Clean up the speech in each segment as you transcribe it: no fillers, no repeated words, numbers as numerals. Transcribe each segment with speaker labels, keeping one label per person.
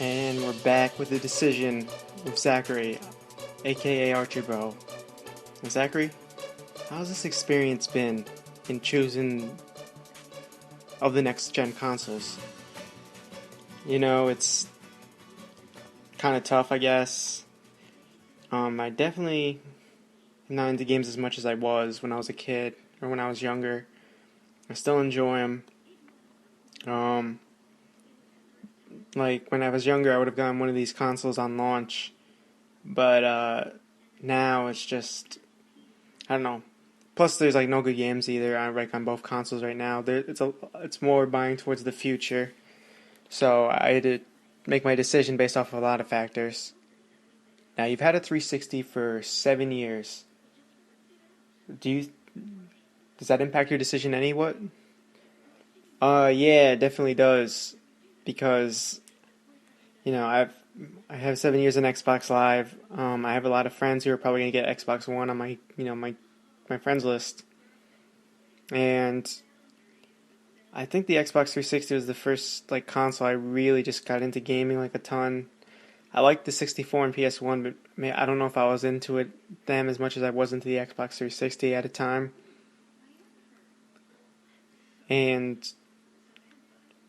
Speaker 1: And we're back with a decision with Zachary, aka Archerbro. Zachary, how's this experience been in choosing of the next gen consoles? It's kind of tough, I guess. I definitely am not into games as much as I was when I was a kid or when I was younger. I still enjoy them. Like when I was younger, I would have gotten one of these consoles on launch, but now it's just I don't know. Plus, there's like no good games either. On both consoles right now. It's more buying towards the future. So I had to make my decision based off of a lot of factors. Now you've had a 360 for 7 years. Do you does that impact your decision any what? Yeah, it definitely does. Because I have 7 years in Xbox Live. I have a lot of friends who are probably gonna get Xbox One on my friends list, and I think the Xbox 360 was the first like console I really just got into gaming like a ton. I liked the 64 and PS1, but I don't know if I was into them as much as I was into the Xbox 360 at a time. And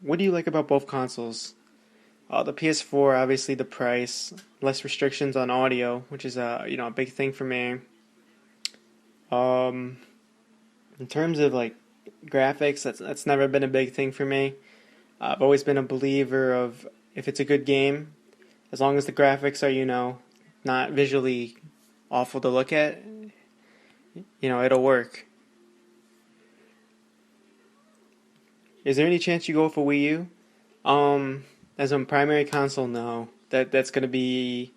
Speaker 1: what do you like about both consoles? The PS4, obviously the price, less restrictions on audio, which is a big thing for me. Um, in terms of like graphics, that's never been a big thing for me. I've always been a believer of if it's a good game, as long as the graphics are not visually awful to look at, it'll work. Is there any chance you go with a Wii U? As a primary console, no. That's gonna be,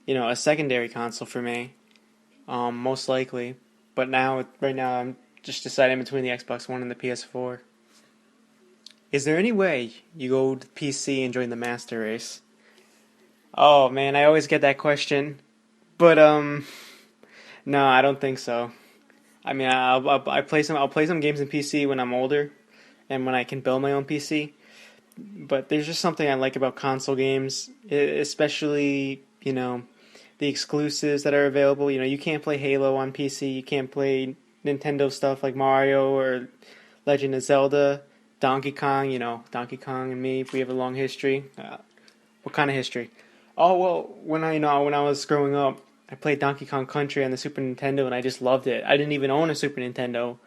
Speaker 1: a secondary console for me, most likely. But right now, I'm just deciding between the Xbox One and the PS4. Is there any way you go to PC and join the Master Race? Oh man, I always get that question, but no, I don't think so. I mean, I'll play some games in PC when I'm older, and when I can build my own PC. But there's just something I like about console games, especially the exclusives that are available. You can't play Halo on PC. You can't play Nintendo stuff like Mario or Legend of Zelda, Donkey Kong. Donkey Kong and me, we have a long history. What kind of history? Oh well, when I was growing up, I played Donkey Kong Country on the Super Nintendo, and I just loved it. I didn't even own a Super Nintendo,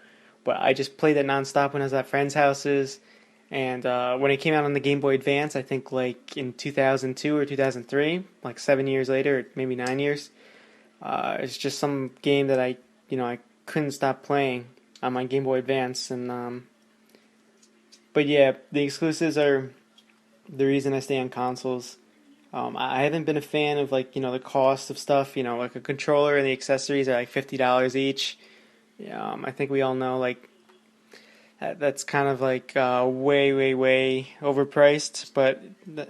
Speaker 1: but I just played it nonstop when I was at friends' houses. And when it came out on the Game Boy Advance, I think like in 2002 or 2003, like 7 years later, or maybe 9 years, it's just some game that I couldn't stop playing on my Game Boy Advance. And but yeah, the exclusives are the reason I stay on consoles. I haven't been a fan of the cost of stuff. Like a controller and the accessories are like $50 each. I think we all know that's kind of like way, way, way overpriced. But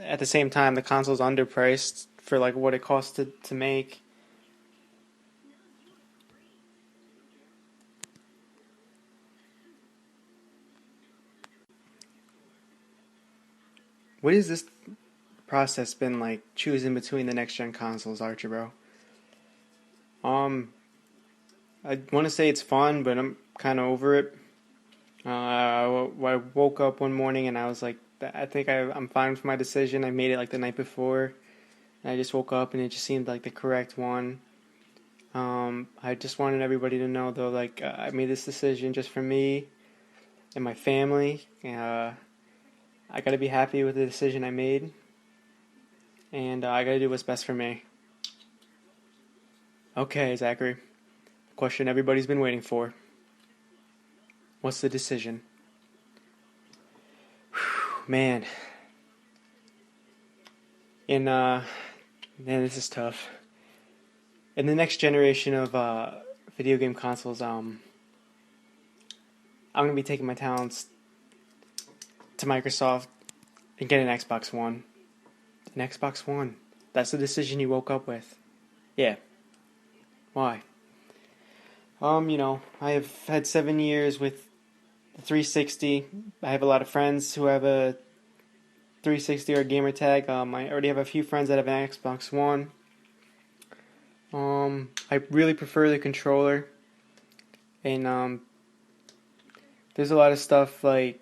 Speaker 1: at the same time, the console's underpriced for like what it costs to make. What has this process been like choosing between the next gen consoles, Archerbro? Um, I want to say it's fun, but I'm kind of over it. I woke up one morning and I was like, I think I'm fine with my decision. I made it like the night before. And I just woke up and it just seemed like the correct one. I just wanted everybody to know though, I made this decision just for me and my family. I gotta be happy with the decision I made, and I gotta do what's best for me. Okay, Zachary. Question everybody's been waiting for. What's the decision? Whew, man. In man, this is tough. In the next generation of video game consoles, I'm gonna be taking my talents to Microsoft and get an Xbox One. An Xbox One. That's the decision you woke up with. Yeah. Why? I have had 7 years with the 360. I have a lot of friends who have a 360 or gamer tag. I already have a few friends that have an Xbox One. I really prefer the controller, and there's a lot of stuff like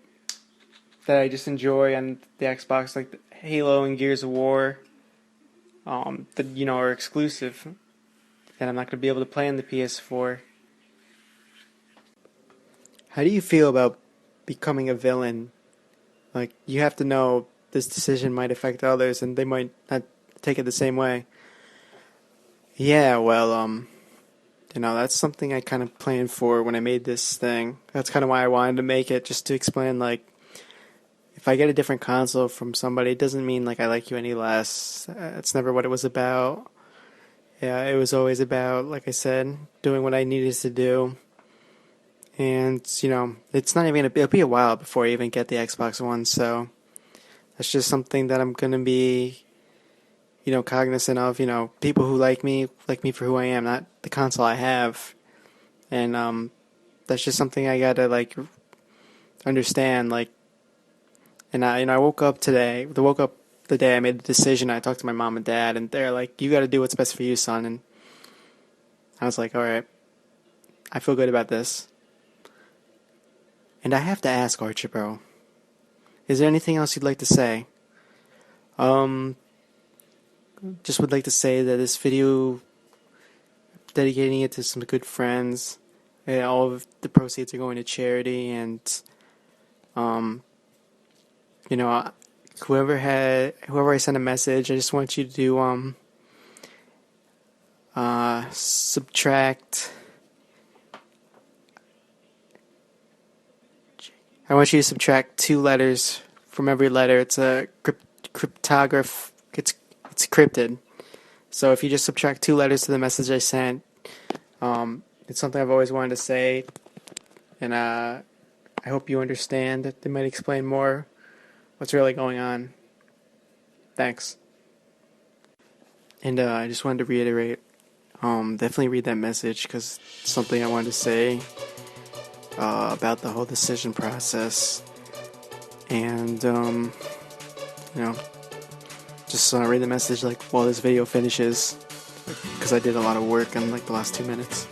Speaker 1: that I just enjoy on the Xbox, like the Halo and Gears of War, that are exclusive, that I'm not going to be able to play on the PS4. How do you feel about becoming a villain? Like, you have to know this decision might affect others, and they might not take it the same way. Yeah, well, that's something I kind of planned for when I made this thing. That's kind of why I wanted to make it, just to explain, like, if I get a different console from somebody, it doesn't mean, like, I like you any less. It's never what it was about. Yeah, it was always about, like I said, doing what I needed to do. And, it's not even it'll be a while before I even get the Xbox One, so that's just something that I'm going to be, cognizant of. People who like me for who I am, not the console I have. And that's just something I gotta, like, understand. Like, and I woke up today, the day I made the decision. I talked to my mom and dad, and they're like, "You gotta do what's best for you, son." And I was like, "All right, I feel good about this." And I have to ask, Archerbro, is there anything else you'd like to say? Just would like to say that this video, dedicating it to some good friends, and all of the proceeds are going to charity, and whoever I send a message, I just want you to subtract. I want you to subtract 2 letters from every letter. It's a cryptograph. It's encrypted. So if you just subtract 2 letters to the message I sent, it's something I've always wanted to say, and I hope you understand that they might explain more what's really going on. Thanks. And I just wanted to reiterate, definitely read that message, because it's something I wanted to say about the whole decision process. And just read the message like while this video finishes, because I did a lot of work in like the last 2 minutes.